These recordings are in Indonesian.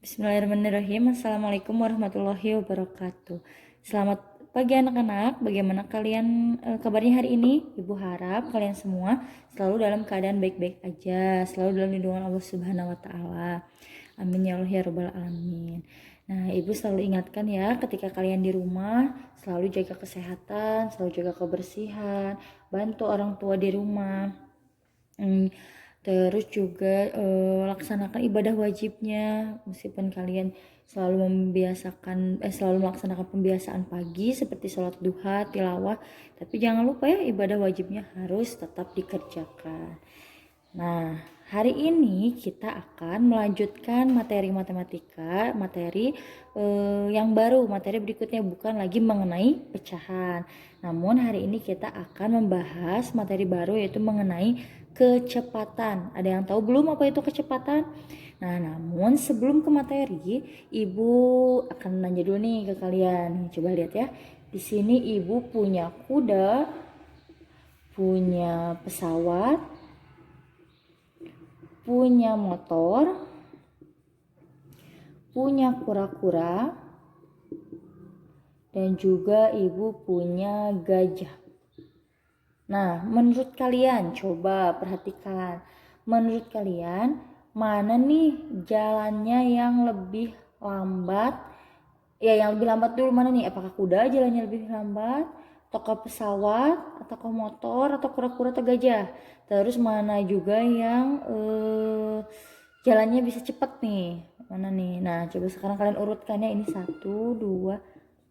Bismillahirrahmanirrahim. Assalamualaikum warahmatullahi wabarakatuh. Selamat pagi anak-anak. Bagaimana kalian kabarnya hari ini? Ibu harap kalian semua selalu dalam keadaan baik-baik aja, selalu dalam lindungan Allah Subhanahu wa taala. Amin ya Allah ya rabbal alamin. Nah, Ibu selalu ingatkan ya, ketika kalian di rumah selalu jaga kesehatan, selalu jaga kebersihan, bantu orang tua di rumah. Terus juga laksanakan ibadah wajibnya, meskipun kalian selalu melaksanakan pembiasaan pagi seperti sholat duha, tilawah, tapi jangan lupa ya, ibadah wajibnya harus tetap dikerjakan. Nah, hari ini kita akan melanjutkan materi matematika, materi yang baru, materi berikutnya, bukan lagi mengenai pecahan. Namun hari ini kita akan membahas materi baru, yaitu mengenai kecepatan. Ada yang tahu belum apa itu kecepatan? Nah, namun sebelum ke materi, Ibu akan nanya dulu nih ke kalian. Coba lihat ya. Di sini Ibu punya kuda, punya pesawat, punya motor, punya kura-kura, dan juga Ibu punya gajah. Nah, menurut kalian, coba perhatikan, menurut kalian mana nih jalannya yang lebih lambat? Ya, yang lebih lambat dulu mana nih? Apakah kuda jalannya lebih lambat, atau pesawat, atau motor, atau kura-kura, atau gajah? Terus mana juga yang jalannya bisa cepat nih? Mana nih? Nah, coba sekarang kalian urutkan ya. Ini 1, 2,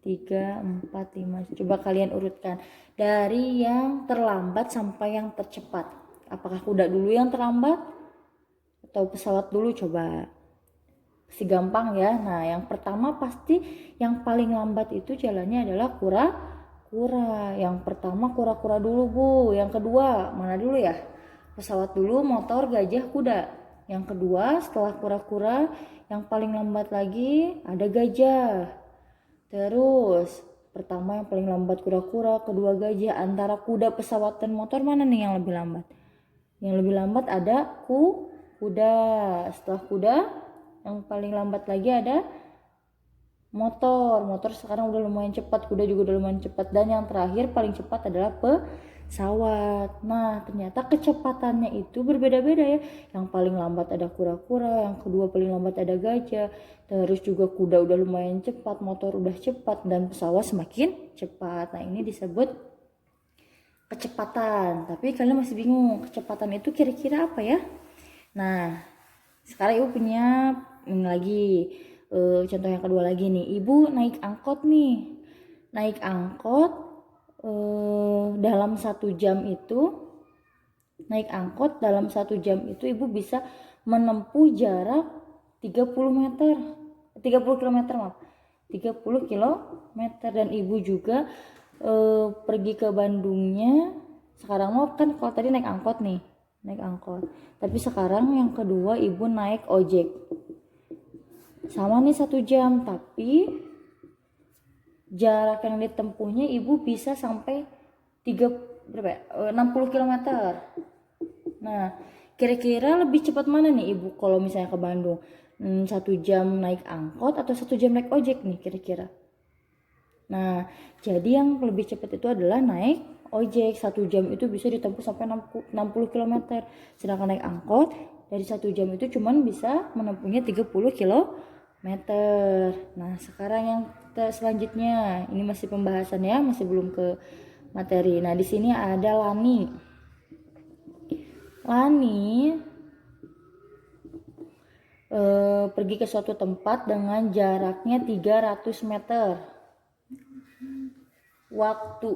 3, 4, 5. Coba kalian urutkan dari yang terlambat sampai yang tercepat. Apakah kuda dulu yang terlambat atau pesawat dulu? Coba. Pasti gampang ya. Nah, yang pertama pasti yang paling lambat itu jalannya adalah kura-kura. Yang pertama kura-kura dulu, Bu. Yang kedua mana dulu ya? Pesawat dulu, motor, gajah, kuda. Yang kedua setelah kura-kura yang paling lambat lagi ada gajah. Terus pertama yang paling lambat kura-kura, kedua gajah. Antara kuda, pesawat, dan motor mana nih yang lebih lambat? Yang lebih lambat ada kuda. Setelah kuda yang paling lambat lagi ada motor. Motor sekarang udah lumayan cepat, kuda juga udah lumayan cepat, dan yang terakhir paling cepat adalah pesawat. Nah, ternyata kecepatannya itu berbeda-beda ya. Yang paling lambat ada kura-kura, yang kedua paling lambat ada gajah, terus juga kuda udah lumayan cepat, motor udah cepat, dan pesawat semakin cepat. Nah, ini disebut kecepatan. Tapi kalian masih bingung, kecepatan itu kira-kira apa ya? Nah, sekarang Ibu punya lagi contoh yang kedua lagi nih. Ibu naik angkot nih. Naik angkot dalam 1 jam itu, naik angkot dalam 1 jam itu Ibu bisa menempuh jarak 30 meter, 30 km maaf, 30 km, dan Ibu juga pergi ke Bandungnya. Sekarang mau kan kalau tadi naik angkot nih, naik angkot, tapi sekarang yang kedua Ibu naik ojek. Sama nih 1 jam, tapi jarak yang ditempuhnya Ibu bisa sampai 60 km. Nah, kira-kira lebih cepat mana nih Ibu kalau misalnya ke Bandung? 1 jam naik angkot atau 1 jam naik ojek nih kira-kira? Nah, jadi yang lebih cepat itu adalah naik ojek. 1 jam itu bisa ditempuh sampai 60 km. Sedangkan naik angkot dari 1 jam itu cuman bisa menempuhnya 30 km. Nah, sekarang yang selanjutnya, ini masih pembahasan ya, masih belum ke materi. Nah, di sini ada Lani. Lani pergi ke suatu tempat dengan jaraknya 300 meter. Waktu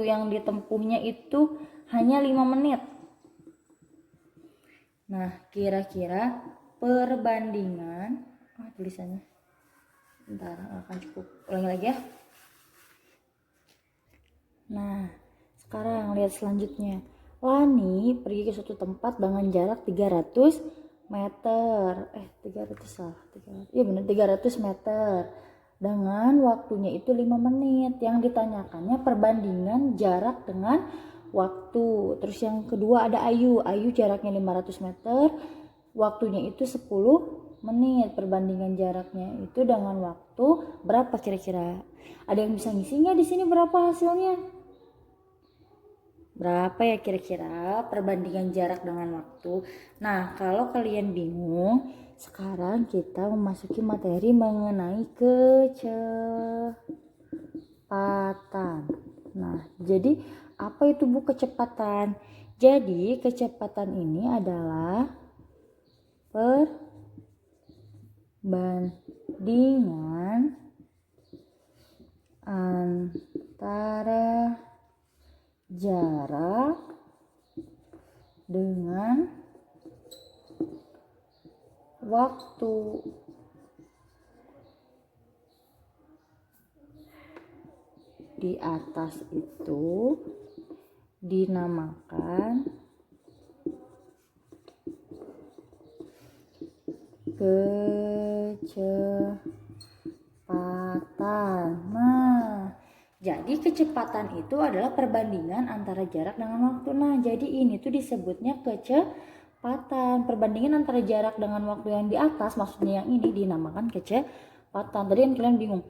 yang ditempuhnya itu hanya 5 menit. Nah, kira-kira perbandingan tulisannya bentar, akan cukup ulangi lagi ya. Nah, sekarang lihat selanjutnya. Lani pergi ke suatu tempat dengan jarak 300 meter. 300 meter. Dengan waktunya itu 5 menit. Yang ditanyakannya perbandingan jarak dengan waktu. Terus yang kedua ada Ayu. Ayu jaraknya 500 meter. Waktunya itu 10 menit. Perbandingan jaraknya itu dengan waktu berapa kira-kira? Ada yang bisa ngisi nggak di sini berapa hasilnya? Berapa ya kira-kira perbandingan jarak dengan waktu? Nah, kalau kalian bingung, sekarang kita memasuki materi mengenai kecepatan. Nah, jadi apa itu Bu kecepatan? Jadi kecepatan ini adalah perbandingan antara jarak dengan waktu. Di atas itu dinamakan kecepatan. Nah, jadi kecepatan itu adalah perbandingan antara jarak dengan waktu. Nah, jadi ini tuh disebutnya kecepatan. Perbandingan antara jarak dengan waktu yang di atas, maksudnya yang ini dinamakan kecepatan. Tadi kan kalian bingung,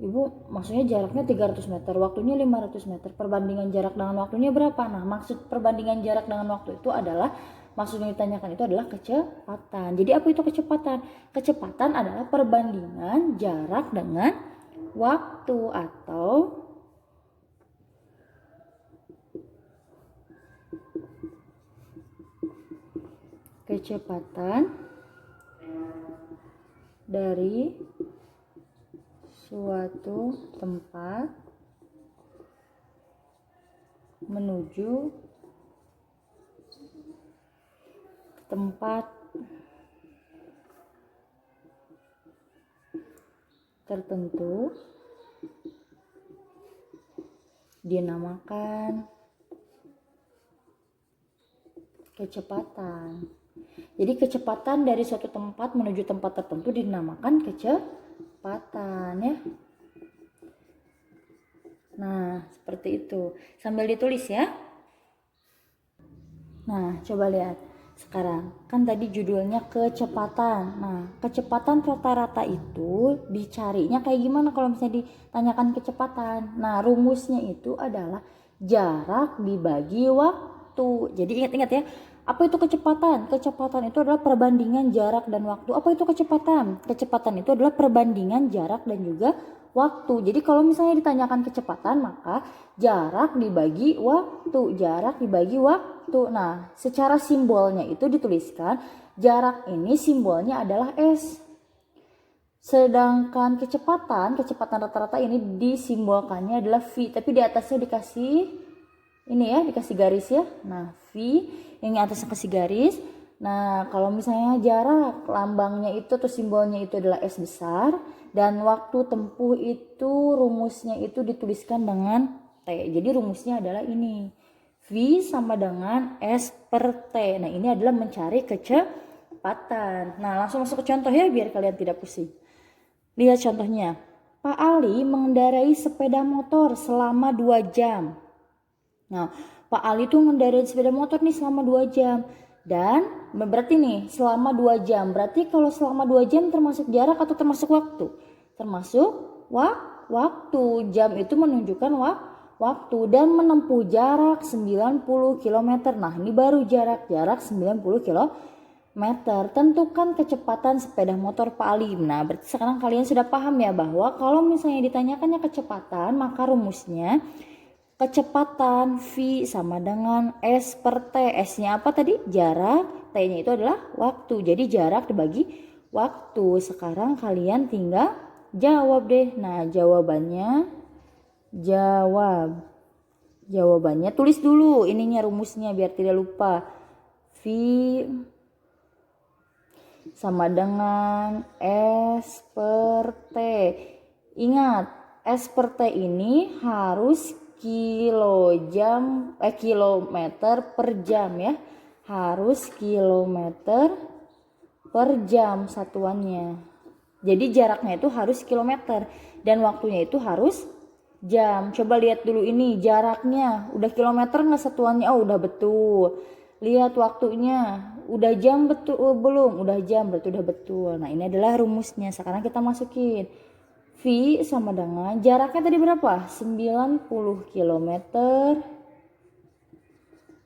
Ibu, maksudnya jaraknya 300 meter, waktunya 500 meter. Perbandingan jarak dengan waktunya berapa? Nah, maksud perbandingan jarak dengan waktu itu adalah, maksud yang ditanyakan itu adalah kecepatan. Jadi apa itu kecepatan? Kecepatan adalah perbandingan jarak dengan waktu, atau kecepatan dari suatu tempat menuju tempat tertentu dinamakan kecepatan. Jadi kecepatan dari suatu tempat menuju tempat tertentu dinamakan kecepatan ya. Nah, seperti itu. Sambil ditulis ya. Nah, coba lihat. Sekarang, kan tadi judulnya kecepatan. Nah, kecepatan rata-rata itu dicarinya kayak gimana kalau misalnya ditanyakan kecepatan? Nah, rumusnya itu adalah jarak dibagi waktu. Jadi ingat-ingat ya, apa itu kecepatan? Kecepatan itu adalah perbandingan jarak dan waktu. Apa itu kecepatan? Kecepatan itu adalah perbandingan jarak dan juga waktu. Jadi kalau misalnya ditanyakan kecepatan, maka jarak dibagi waktu. Jarak dibagi waktu. Nah, secara simbolnya itu dituliskan jarak ini simbolnya adalah S. Sedangkan kecepatan rata-rata ini disimbolkannya adalah V. Tapi di atasnya dikasih ini ya, dikasih garis ya. Nah, V yang atasnya kasih garis. Nah, kalau misalnya jarak, lambangnya itu atau simbolnya itu adalah S besar, dan waktu tempuh itu rumusnya itu dituliskan dengan T. Jadi rumusnya adalah ini, V sama dengan S per T. Nah, ini adalah mencari kecepatan. Nah, langsung masuk ke contoh ya biar kalian tidak pusing. Lihat contohnya. Pak Ali mengendarai sepeda motor selama 2 jam. Nah, Pak Ali tuh mengendarai sepeda motor nih selama 2 jam. Dan berarti nih selama 2 jam. Berarti kalau selama 2 jam termasuk jarak atau termasuk waktu? Termasuk waktu. Jam itu menunjukkan waktu dan menempuh jarak 90 km. Nah, ini baru jarak 90 km. Tentukan kecepatan sepeda motor Pak Ali. Nah, berarti sekarang kalian sudah paham ya bahwa kalau misalnya ditanyakannya kecepatan, maka rumusnya kecepatan V sama dengan S per T. S-nya apa tadi? Jarak. T-nya itu adalah waktu. Jadi jarak dibagi waktu. Sekarang kalian tinggal jawab deh. Nah, jawabannya tulis dulu ininya rumusnya biar tidak lupa. V sama dengan S per T. Ingat, S per T ini harus kilometer per jam ya. Harus kilometer per jam satuannya. Jadi jaraknya itu harus kilometer dan waktunya itu harus jam. Coba lihat dulu ini jaraknya, udah kilometer nggak satuannya? Oh, udah betul. Lihat waktunya, udah jam betul belum? Udah jam, berarti udah betul. Nah ini adalah rumusnya. Sekarang kita masukin. V sama dengan jaraknya tadi berapa? 90 km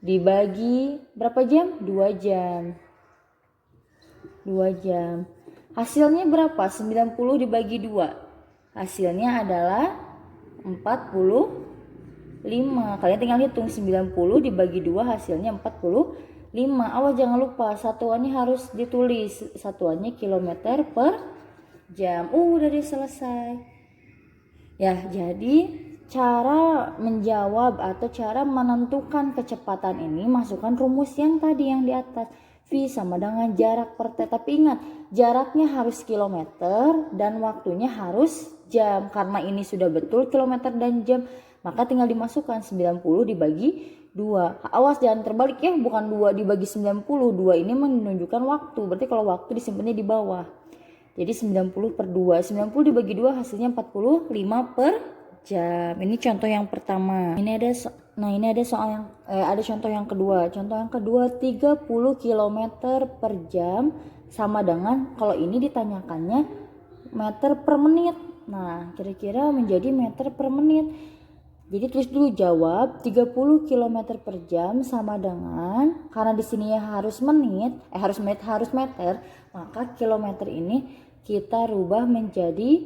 dibagi berapa jam? 2 jam. 2 jam. Hasilnya berapa? 90 dibagi 2. Hasilnya adalah 45. Kalian tinggal hitung 90 dibagi 2 hasilnya 45. Awas jangan lupa satuannya harus ditulis. Satuannya kilometer per jam. Udah selesai. Ya, jadi cara menjawab atau cara menentukan kecepatan ini masukkan rumus yang tadi yang di atas. V sama dengan jarak per T. Tapi ingat, jaraknya harus kilometer dan waktunya harus jam. Karena ini sudah betul kilometer dan jam, maka tinggal dimasukkan 90 dibagi 2. Awas jangan terbalik ya, bukan 2 dibagi 90. 2 ini menunjukkan waktu. Berarti kalau waktu disimpannya di bawah. Jadi 90 per 2. 90 dibagi 2 hasilnya 45 per jam. Ini contoh yang pertama. Ini ada soal yang ada contoh yang kedua. Contoh yang kedua 30 km per jam sama dengan, kalau ini ditanyakannya meter per menit. Nah, kira-kira menjadi meter per menit. Jadi tulis dulu jawab 30 km per jam sama dengan, karena di sini harus menit, harus meter, maka kilometer ini kita rubah menjadi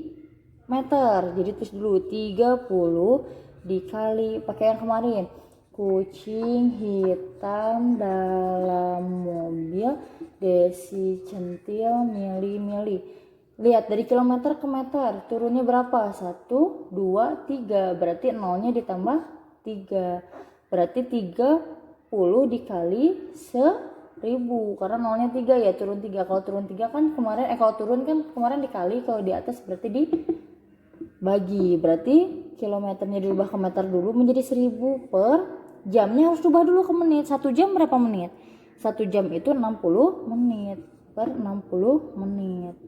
meter. Jadi tulis dulu 30 dikali pakai yang kemarin. Kucing hitam dalam mobil, desi centil mili-mili. Lihat dari kilometer ke meter turunnya berapa? 1, 2, 3. Berarti nolnya ditambah 3. Berarti 30 dikali 1000. Karena nolnya 3 ya, turun 3. Kalau turun 3 kan kemarin kalau turun kan kemarin dikali, kalau di atas berarti dibagi. Berarti kilometernya dirubah ke meter dulu menjadi 1000 per jamnya harus rubah dulu ke menit. 1 jam berapa menit? 1 jam itu 60 menit per 60 menit.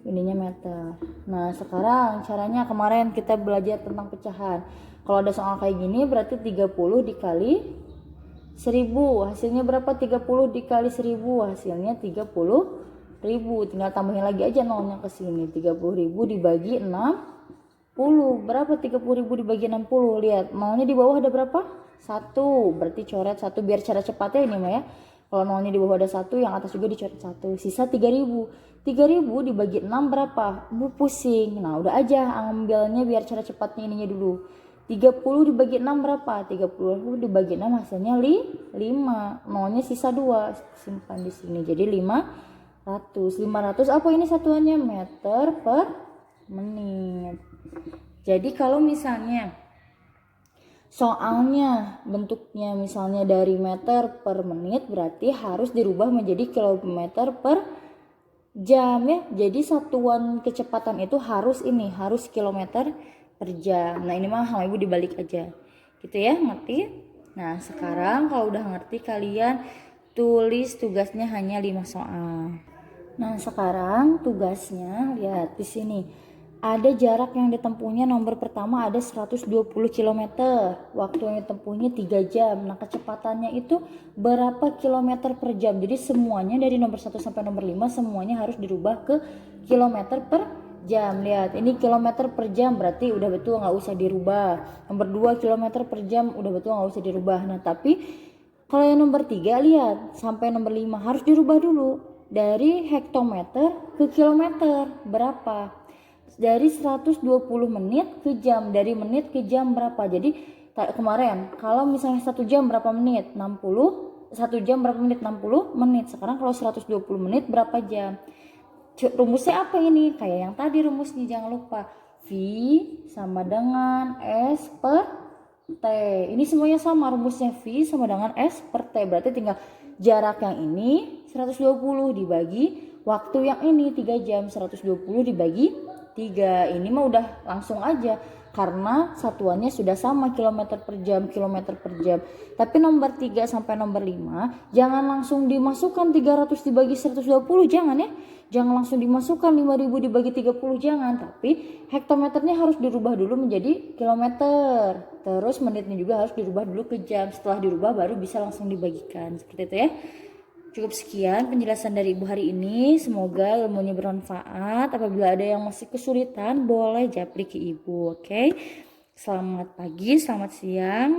Ininya meter. Nah sekarang caranya, kemarin kita belajar tentang pecahan. Kalau ada soal kayak gini berarti 30 dikali 1000 hasilnya berapa? 30 dikali 1000 hasilnya 30.000. Tinggal tambahin lagi aja nolnya ke sini. 30.000 dibagi 60. Berapa 30.000 dibagi 60? Lihat nolnya di bawah ada berapa? 1. Berarti coret 1 biar cara cepatnya ini mah ya. Kalau nolnya di bawah ada 1, yang atas juga dicoret 1. Sisa 3.000. 3.000 dibagi 6 berapa? Pusing. Nah udah aja ambilnya biar cara cepatnya ininya dulu. 30 dibagi 6 berapa? 30 dibagi 6 hasilnya 5. Nolnya sisa 2. Simpan di sini. Jadi 500. 500 apa ini satuannya? Meter per menit. Jadi kalau misalnya soalnya bentuknya misalnya dari meter per menit, berarti harus dirubah menjadi kilometer per jam ya. Jadi satuan kecepatan itu harus kilometer per jam. Nah ini mah sama ibu dibalik aja gitu ya, ngerti? Nah sekarang kalau udah ngerti, kalian tulis tugasnya hanya 5 soal. Nah sekarang tugasnya lihat di sini. Ada jarak yang ditempuhnya, nomor pertama ada 120 km, waktu yang ditempuhnya 3 jam. Nah kecepatannya itu berapa kilometer per jam. Jadi semuanya dari nomor 1 sampai nomor 5 semuanya harus dirubah ke kilometer per jam. Lihat ini kilometer per jam berarti udah betul, nggak usah dirubah. Nomor 2 kilometer per jam udah betul, nggak usah dirubah. Nah tapi kalau yang nomor 3 lihat sampai nomor 5 harus dirubah dulu. Dari hektometer ke kilometer berapa? Dari 120 menit ke jam, dari menit ke jam berapa? Jadi kemarin kalau misalnya 1 jam berapa menit? 60. 1 jam berapa menit? 60 menit. Sekarang kalau 120 menit berapa jam? Rumusnya apa ini? Kayak yang tadi rumusnya, jangan lupa. V sama dengan S per T. Ini semuanya sama rumusnya, V sama dengan S per T. Berarti tinggal jarak yang ini 120 dibagi waktu yang ini 3 jam, 120 dibagi 3. Ini mah udah langsung aja karena satuannya sudah sama, kilometer per jam. Tapi nomor 3 sampai nomor 5 jangan langsung dimasukkan 300 dibagi 120, jangan ya. Jangan langsung dimasukkan 5.000 dibagi 30, jangan. Tapi hektometernya harus dirubah dulu menjadi kilometer. Terus menitnya juga harus dirubah dulu ke jam. Setelah dirubah baru bisa langsung dibagikan. Seperti itu ya. Cukup sekian penjelasan dari Ibu hari ini. Semoga ilmunya bermanfaat. Apabila ada yang masih kesulitan, boleh japri ke Ibu. Oke. Selamat pagi, selamat siang.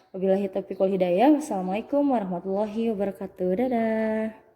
Wabillahi taufiq wal hidayah. Wassalamualaikum warahmatullahi wabarakatuh. Dadah.